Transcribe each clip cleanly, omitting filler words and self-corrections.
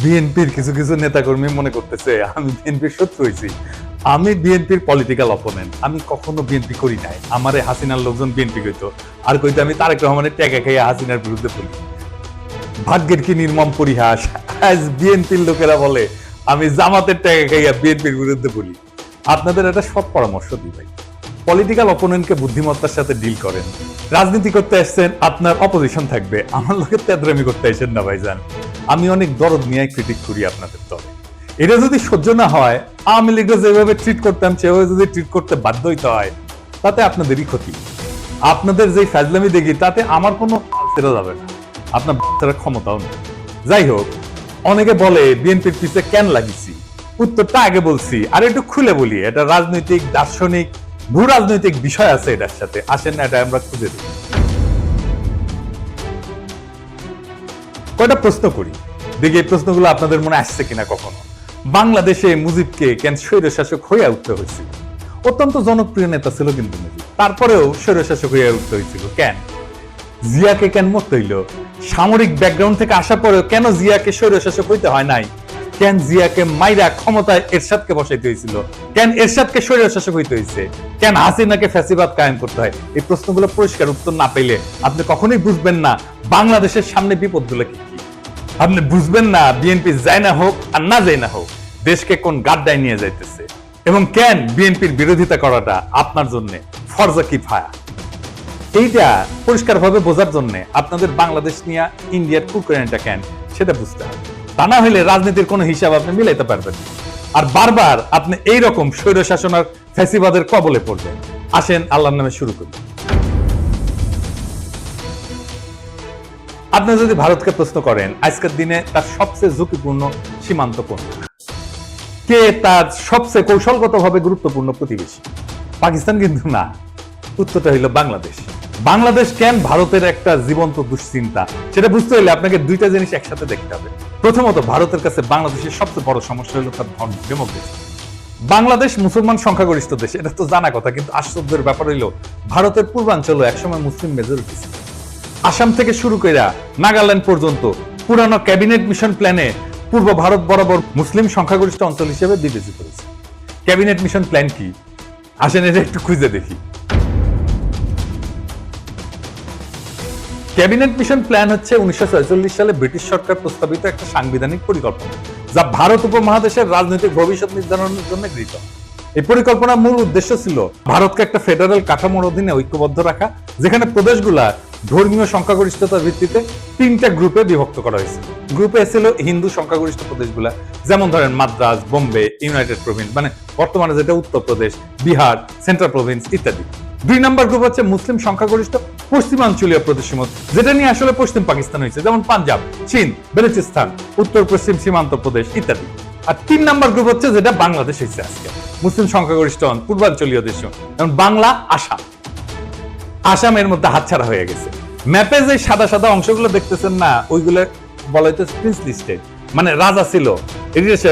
বিএনপির কিছু কিছু নেতাকর্মী মনে করতেছে আমি বিএনপির শত্রু হয়েছি। আমি বিএনপির পলিটিক্যাল অপোনেন্ট। আমি কখনো বিএনপি করি নাই। আমারে হাসিনার লোকজন বিএনপি কইতো, আর কইতো আমি তারেক রহমানের টাকা খাইয়া হাসিনার বিরুদ্ধে বলি। ভাগ্যের কি নির্মম পরিহাস, আজ বিএনপির লোকেরা বলে আমি জামাতের টাকা খাইয়া বিএনপির বিরুদ্ধে বলি। আপনাদের একটা সৎ পরামর্শ দিই ভাই, পলিটিক্যাল অপোনেন্টকে বুদ্ধিমত্তার সাথে ডিল করেন। রাজনীতি করতে আসছেন, আপনার অপোজিশন থাকবে, আমার লোকের তেদরামি করতে আসেন না ভাইজান। আমি অনেক দরদ নিয়ে ক্রিটিক করি আপনাদের দলে। এটা যদি সহ্য না হয়, আওয়ামী লীগকে যেভাবে ট্রিট করতাম সেভাবে যদি ট্রিট করতে বাধ্য হইতে হয়, তাতে আপনাদেরই ক্ষতি। আপনাদের যে ফাজলামি দেখি তাতে আমার কোনো ফেরা যাবে না, আপনার বাচ্চারা ক্ষমতাও নেই। যাই হোক, অনেকে বলে বিএনপির পিছে কেন লাগিছি, উত্তরটা আগে বলছি, আর একটু খুলে বলি। এটা রাজনৈতিক, দার্শনিক, ভূ রাজনৈতিক বিষয় আছে এটার সাথে। আসেন না এটা আমরা খুঁজে দিই। কয়টা প্রশ্ন করি, দেখি এই প্রশ্নগুলো আপনাদের মনে আসছে কিনা কখনো। বাংলাদেশে মুজিবকে কেন স্বৈরশাসক হয়ে উঠতে হয়েছিল? অত্যন্ত জনপ্রিয় নেতা ছিল কিন্তু মুজিব, তারপরেও স্বৈরশাসক হয়ে উঠতে হয়েছিল কেন? জিয়াকে কেন মরতে হইল? সামরিক ব্যাকগ্রাউন্ড থেকে আসা পরেও কেন জিয়াকে স্বৈরশাসক হইতে হয় নাই? কেন জিয়াকে মাইরা ক্ষমতায় এরশাদকে বসাইতে হয়েছিল? কেন এরশাদকে স্বৈরশাসক হইতে হয়েছে? কেন হাসিনাকে ফ্যাসিবাদ কায়েম করতে হয়? এই প্রশ্নগুলো পরিষ্কার উত্তর না পেলে আপনি কখনোই বুঝবেন না বাংলাদেশের সামনে বিপদগুলো কি কি। আপনি বুঝবেন না বিএনপি যায় না হোক আর না যায় না হোক, দেশকে কোন গাড্ডায় নিয়ে যাইতেছে, এবং কেন বিএনপির বিরোধিতা করাটা আপনার জন্য ফরজা কিফায়া। এইটা পরিষ্কারভাবে বোঝার জন্য আপনাদের বাংলাদেশ নিয়ে ইন্ডিয়ার কুকুরেনটা কেন সেটা বুঝতে হবে। তা না হলে রাজনীতির কোনো হিসাব আপনি মিলাইতে পারবেন না, আর বারবার আপনি এইরকম স্বৈরশাসন আর ফ্যাসিবাদের কবলে পড়বেন। আসেন আল্লাহর নামে শুরু করি। আপনি যদি ভারতকে প্রশ্ন করেন আজকের দিনে তার সবচেয়ে ঝুঁকিপূর্ণ সীমান্ত কোনটা, কে তার সবচেয়ে কৌশলগতভাবে গুরুত্বপূর্ণ প্রতিবেশী, পাকিস্তান কিন্তু না, উত্তরটা হইল বাংলাদেশ। বাংলাদেশ কেন ভারতের একটা জীবন্ত দুশ্চিন্তা, সেটা বুঝতে হলে আপনাকে দুইটা জিনিস একসাথে দেখতে হবে। প্রথমত, ভারতের কাছে বাংলাদেশের সবচেয়ে বড় সমস্যা হলো তার ধর্ম, ডেমোক্রেসি। বাংলাদেশ মুসলমান সংখ্যাগরিষ্ঠ দেশ, এটা তো জানা কথা, কিন্তু আশ্চর্যের ব্যাপার হইল ভারতের পূর্বাঞ্চল একসময় মুসলিম মেজরিটি ছিল। আসাম থেকে শুরু করে নাগাল্যান্ড পর্যন্ত পুরানো ক্যাবিনেট মিশন প্ল্যানে পূর্ব ভারত বরাবর মুসলিম সংখ্যাগরিষ্ঠ অঞ্চল হিসেবে বিবেচিত হয়েছে। ক্যাবিনেট মিশন প্ল্যান কি? আসেন এটা একটু খুঁজে দেখি। ক্যাবিনেট মিশন প্ল্যান হচ্ছে 1946 সালে ব্রিটিশ সরকার প্রস্তাবিত একটা সাংবিধানিক পরিকল্পনা, যা ভারত উপমহাদেশের রাজনৈতিক ভবিষ্যৎ নির্ধারণের জন্য গৃহীত। এই পরিকল্পনার মূল উদ্দেশ্য ছিল ভারতকে একটা ফেডারেল কাঠামোর অধীনে ঐক্যবদ্ধ রাখা, যেখানে প্রদেশগুলা ধর্মীয় সংখ্যাগরিষ্ঠতার ভিত্তিতে তিনটা গ্রুপে বিভক্ত করা হয়েছিল। গ্রুপে ছিল হিন্দু সংখ্যাগরিষ্ঠ প্রদেশগুলা, যেমন ধরেন মাদ্রাজ, বোম্বে, ইউনাইটেড প্রভিন্স, মানে বর্তমানে যেটা উত্তরপ্রদেশ, বিহার, সেন্ট্রাল প্রভিন্স ইত্যাদি। 2 নম্বর গ্রুপ হচ্ছে মুসলিম সংখ্যাগরিষ্ঠ পশ্চিমাঞ্চলীয় প্রদেশসমূহ, যেটা নিয়ে আসলে পশ্চিম পাকিস্তান হয়েছে, যেমন পাঞ্জাব, চীন, বেলুচিস্তান, উত্তর পশ্চিম সীমান্ত প্রদেশ ইত্যাদি। আর 3 নম্বর গ্রুপ হচ্ছে যেটা বাংলাদেশ হয়েছে আজকে, মুসলিম সংখ্যাগরিষ্ঠ পূর্বাঞ্চলীয় দেশ, যেমন বাংলা, আসাম। আসামের মধ্যে হাতছাড়া হয়ে গেছে। ম্যাপে যে সাদা সাদা অংশগুলো দেখতেছেন না, ওইগুলো বলা হইতেছে প্রিন্সলি স্টেট, মানে রাজা ছিল,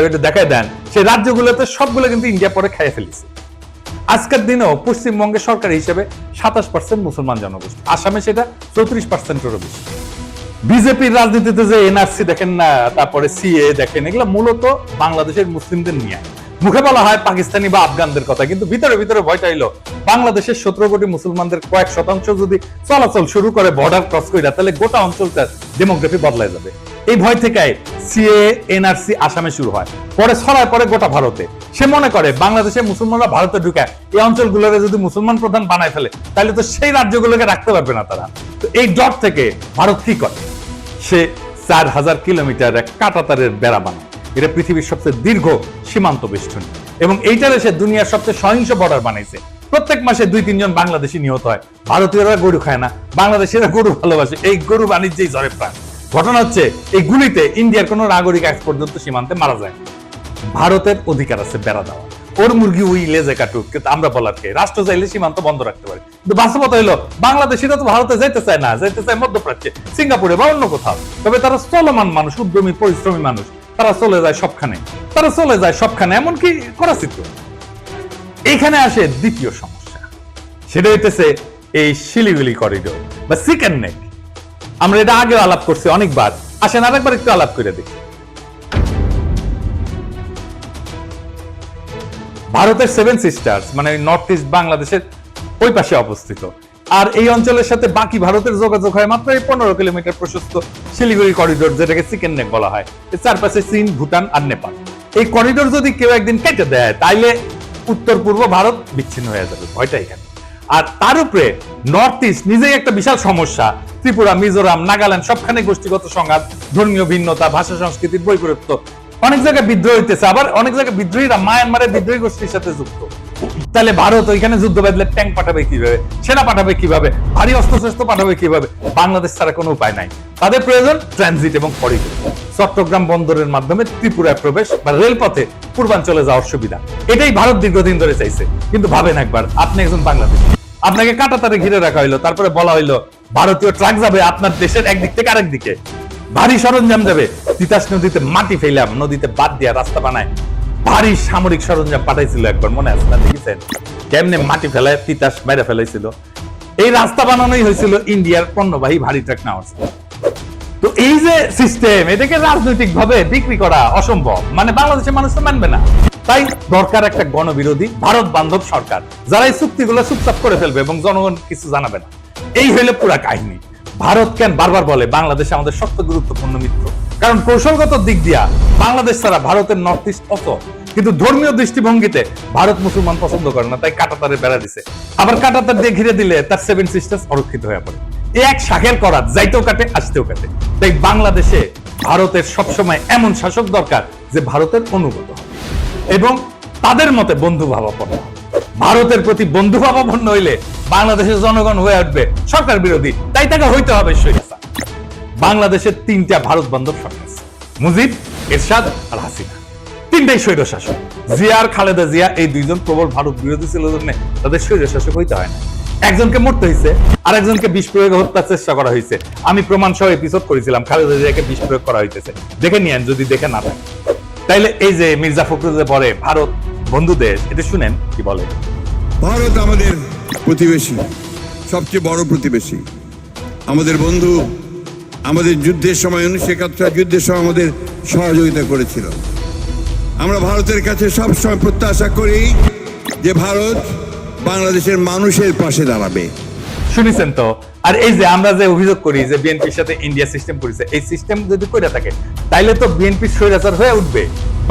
এটা দেখায় দেন। সেই রাজ্যগুলোতে সবগুলো কিন্তু ইন্ডিয়া পরে খাইয়ে ফেলেছে। আজকের দিনেও পশ্চিমবঙ্গের সরকার হিসেবে 27% মুসলমান জনগোষ্ঠী, আসামে সেটা 34%-এরও বেশি। বিজেপির রাজনীতিতে যে এনআরসি দেখেন না, তারপরে সিএ দেখেন, এগুলো মূলত বাংলাদেশের মুসলিমদের নিয়ে। মুখে বলা হয় পাকিস্তানি বা আফগানদের কথা, কিন্তু ভিতরে ভিতরে ভয়টা হইলো বাংলাদেশের 17 কোটি মুসলমানদের কয়েক শতাংশ যদি চলাচল শুরু করে বর্ডার ক্রস করে, তাহলে গোটা অঞ্চলটার ডেমোগ্রাফি বদলায় যাবে। এই ভয় থেকে সিএ, এনআরসি আসামে শুরু হয়, পরে ছড়ায় পরে গোটা ভারতে। সে মনে করে বাংলাদেশের মুসলমানরা ভারতে ঢুকে এই অঞ্চলগুলোকে যদি মুসলমান প্রধান বানায় ফেলে, তাহলে তো সেই রাজ্যগুলোকে রাখতে পারবে না তারা। তো এই ডট থেকে ভারত কি করে, সে 4000 কিলোমিটার এক কাঁটাতারের বেড়া বানায়। এটা পৃথিবীর সবচেয়ে দীর্ঘ সীমান্ত বেষ্টনী, এবং এইটার এসে দুনিয়ার সবচেয়ে সহিংস বর্ডার বানাইছে। প্রত্যেক মাসে 2-3 জন বাংলাদেশি নিহত হয়। ভারতীয়রা গরু খায় না, বাংলাদেশিরা গরু ভালোবাসে, এই গরু বাণিজ্যেই ঝরে প্রাণ। ঘটনা হচ্ছে এই গুলিতে ইন্ডিয়ার কোন নাগরিক আজ পর্যন্ত সীমান্তে মারা যায়। ভারতের অধিকার আছে বেড়া দেওয়া, ওর মুরগি উই লেজে কাটুক, কিন্তু আমরা বলার কে, রাষ্ট্র চাইলে সীমান্ত বন্ধ রাখতে পারে। কিন্তু বাস্তবতা হলো বাংলাদেশিরা তো ভারতে যাইতে চায় না, যাইতে চায় মধ্যপ্রাচ্যে, সিঙ্গাপুরে বা অন্য কোথাও। তবে তারা চলমান মানুষ, উদ্যমী পরিশ্রমী মানুষ, তারা চলে যায় সবখানে, এমনকি করাচিতে। এইখানে আসে দ্বিতীয় সমস্যা, সেটা হইতেছে এই শিলিগুড়ি করিডোর বা চিকেন নেক। আমরা এটা আগে আলাপ করছি অনেকবার, আসেন আরেকবার একটু আলাপ করে দেখি। ভারতের 7 সিস্টার্স মানে নর্থ ইস্ট বাংলাদেশের ওই পাশে অবস্থিত। আর এই অঞ্চলের সাথে বাকি ভারতের যোগাযোগ হয় মাত্র 15 কিলোমিটার প্রশস্ত শিলিগুড়ি করিডোর, যেটাকে চিকেন নেক বলা হয়। এর চারপাশে চীন, ভুটান আর নেপাল। এই করিডোর যদি কেউ একদিন কেটে দেয় তাইলে উত্তর পূর্ব ভারত বিচ্ছিন্ন হয়ে যাবে, ভয়টা এখানে। আর তার উপরে নর্থ ইস্ট নিজেই একটা বিশাল সমস্যা। ত্রিপুরা, মিজোরাম, নাগাল্যান্ড সবখানে গোষ্ঠীগত সংঘাত, ধর্মীয় ভিন্নতা, ভাষা সংস্কৃতির বৈপরীত্য। অনেক জায়গায় বিদ্রোহ হইতেছে, আবার অনেক জায়গায় বিদ্রোহীরা মায়ানমারের বিদ্রোহী গোষ্ঠীর সাথে যুক্ত। তাহলে ভারত ওইখানে যুদ্ধ বাঁধলে ট্যাঙ্ক পাঠাবে কিভাবে, সেনা পাঠাবে কিভাবে, ভারী অস্ত্রশস্ত্র পাঠাবে কিভাবে? বাংলাদেশ ছাড়া কোনো উপায় নাই। তাদের প্রয়োজন ট্রানজিট এবং করিডোর। চট্টগ্রাম বন্দরের মাধ্যমে ত্রিপুরায় প্রবেশ বা রেলপথে পূর্বাঞ্চলে যাওয়ার সুবিধা, এটাই ভারত দীর্ঘদিন ধরে চাইছে। কিন্তু ভাবেন একবার, আপনি একজন বাংলাদেশী, আপনাকে কাঁটাতারে ঘিরে রাখা হইলো, তারপরে বলা হইলো ভারতীয় ট্রাক যাবে আপনার দেশের একদিক থেকে আরেক দিকে, ভারী সরঞ্জাম যাবে। তিতাস নদীতে মাটি ফেলাম, নদীতে বাদ দিয়া রাস্তা বানায় ভারী সামরিক সরঞ্জাম পাঠাইছিল একবার, মনে আছে না? দেখেছেন কেমনে মাটি ফেলায় তিতাস মেরে ফেলাইছিল? এই রাস্তা বানানোই হয়েছিল ইন্ডিয়ার পণ্যবাহী ভারী ট্রাক নেওয়ার। তো এই যে সিস্টেম, এটাকে রাজনৈতিক ভাবে বিক্রি করা অসম্ভব, মানে বাংলাদেশের মানুষ তো মানবে না। তাই দরকার একটা গণবিরোধী ভারত বান্ধব সরকার, যারা এই চুক্তিগুলো চুপচাপ করে ফেলবে এবং জনগণ কিছু জানাবে না। এই হইলে পুরা কাহিনী। ভারত কেন বারবার বলে বাংলাদেশ আমাদের সবচেয়ে গুরুত্বপূর্ণ মিত্র? কারণ কৌশলগত দিক দিয়া বাংলাদেশ ছাড়া ভারতের নর্থ ইস্ট অত, কিন্তু ধর্মীয় দৃষ্টিভঙ্গিতে ভারত মুসলমান পছন্দ করে না, তাই কাঁটাতারে বেড়া দিছে। আবার কাঁটাতার দিয়ে ঘিরে দিলে তার 7 সিস্টার্স অরক্ষিত হয়ে পড়ে। এক শাখের করাত যাইতেও কাটে, আসতেও কাটে। তাই বাংলাদেশে ভারতের সবসময় এমন শাসক দরকার যে ভারতের অনুগত এবং তাদের মতে বন্ধু ভাবাপন্ন। ভারতের প্রতি বন্ধু ভাবাপন্ন হইলে বাংলাদেশের জনগণ হয়ে উঠবে সরকার বিরোধী, তাই তাকে হইতে হবে স্বৈরাচার। বাংলাদেশের 3টা ভারত বান্ধব সরকার, মুজিব, এরশাদ আর হাসিনা, 3টাই স্বৈর শাসক। জিয়া আর খালেদা জিয়া এই 2জন প্রবল ভারত বিরোধী ছিল জন্য তাদের স্বৈর শাসক হইতে হয় না। একজনকে মরতে হয়েছে, আর একজনকে বিষ প্রয়োগে হত্যার চেষ্টা করা হয়েছে। আমি প্রমাণ সহ এপিসোড করেছিলাম, খালেদা জিয়াকে বিষ প্রয়োগ করা হইতেছে, দেখে নিয়েন যদি দেখে না থাকে। তাইলে এই যে মির্জা ফখরুল যে পরে ভারত বন্ধু দেশ, এটা শুনেন কি বলে। ভারত আমাদের প্রতিবেশী, সবচেয়ে বড় প্রতিবেশী, আমাদের বন্ধু। আমাদের যুদ্ধের সময় 1971 যুদ্ধের সময় আমাদের সহযোগিতা করেছিল। আমরা ভারতের কাছে সবসময় প্রত্যাশা করি যে ভারত বাংলাদেশের মানুষের পাশে দাঁড়াবে। শুনেছেন তো? আর এই যে আমরা যে অভিযোগ করি যে বিএনপির সাথে ইন্ডিয়া সিস্টেম করেছে, এই সিস্টেম যদি করে থাকে তাইলে তো বিএনপি স্বৈরাচার হয়ে উঠবে।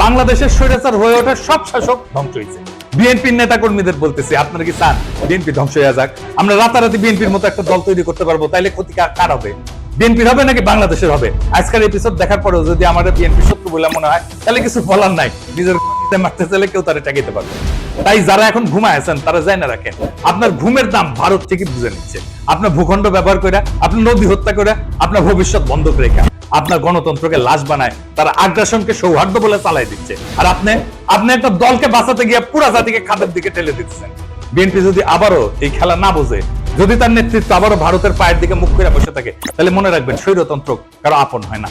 বাংলাদেশের স্বৈরাচার হয়ে ওঠার সব শাসক ধ্বংস হয়েছে। বিএনপির নেতা কর্মীদের বলতেছি, আপনারা কি চান বিএনপি ধ্বংস হয়ে যাক? আমরা রাতারাতি বিএনপির মতো একটা দল তৈরি করতে পারবো, তাইলে ক্ষতি কার হবে? বিএনপির হবে নাকি বাংলাদেশের হবে? আজকের এপিসোড দেখার পরেও যদি আমাদের বিএনপি শত্রু বলে মনে হয়, তাহলে কিছু বলার নাই। নিজের মারতে চাইলে কেউ তারা ঠেকাইতে পারবে। তাই যারা এখন ঘুমায় আছেন তারা জানা রাখেন, আপনার ঘুমের দাম ভারত থেকে বুঝে নিচ্ছে। আপনার ভূখণ্ড ব্যবহার করে, আপনার নদী হত্যা করে, আপনার ভবিষ্যৎ বন্ধক রেখা, আপনার গণতন্ত্রকে লাশ বানায়, তারা আগ্রাসনকে সৌহার্দ্য বলে চালাই দিচ্ছে। আর আপনি একটা দলকে বাঁচাতে গিয়ে পুরা জাতিকে খাদের দিকে ঠেলে দিচ্ছেন। বিএনপি যদি আবারও এই খেলা না বোঝে, যদি তার নেতৃত্ব আবারও ভারতের পায়ের দিকে মুখ করে বসে থাকে, তাহলে মনে রাখবেন স্বৈরতন্ত্র কারো আপন হয় না।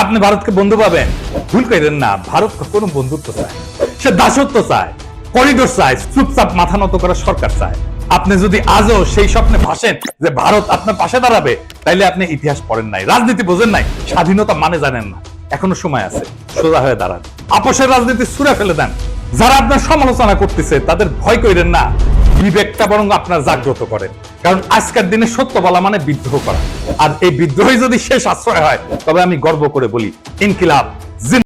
আপনি ভারতকে বন্ধু পাবেন, ভুল করেন না। ভারত কোনো বন্ধুত্ব চায়, সে দাসত্ব চায়, করিডোর চায়, চুপচাপ মাথা নত করা সরকার চায়। আপনি যদি আজও সেই স্বপ্নে ভাসেন যে ভারত আপনার পাশে দাঁড়াবে, তাইলে আপনি ইতিহাস পড়েন নাই, রাজনীতি বোঝেন নাই, স্বাধীনতা মানে জানেন না। এখনো সময় আছে, সোজা হয়ে দাঁড়ান, আপোষের রাজনীতি ছুঁড়ে ফেলে দেন। যারা আপনার সমালোচনা করতেছে তাদের ভয় করেন না, বিবেকটা বরং আপনার জাগ্রত করেন। কারণ আজকের দিনে সত্য বলা মানে বিদ্রোহ করা, আর এই বিদ্রোহী যদি শেষ আশ্রয় হয়, তবে আমি গর্ব করে বলি ইনকিলাব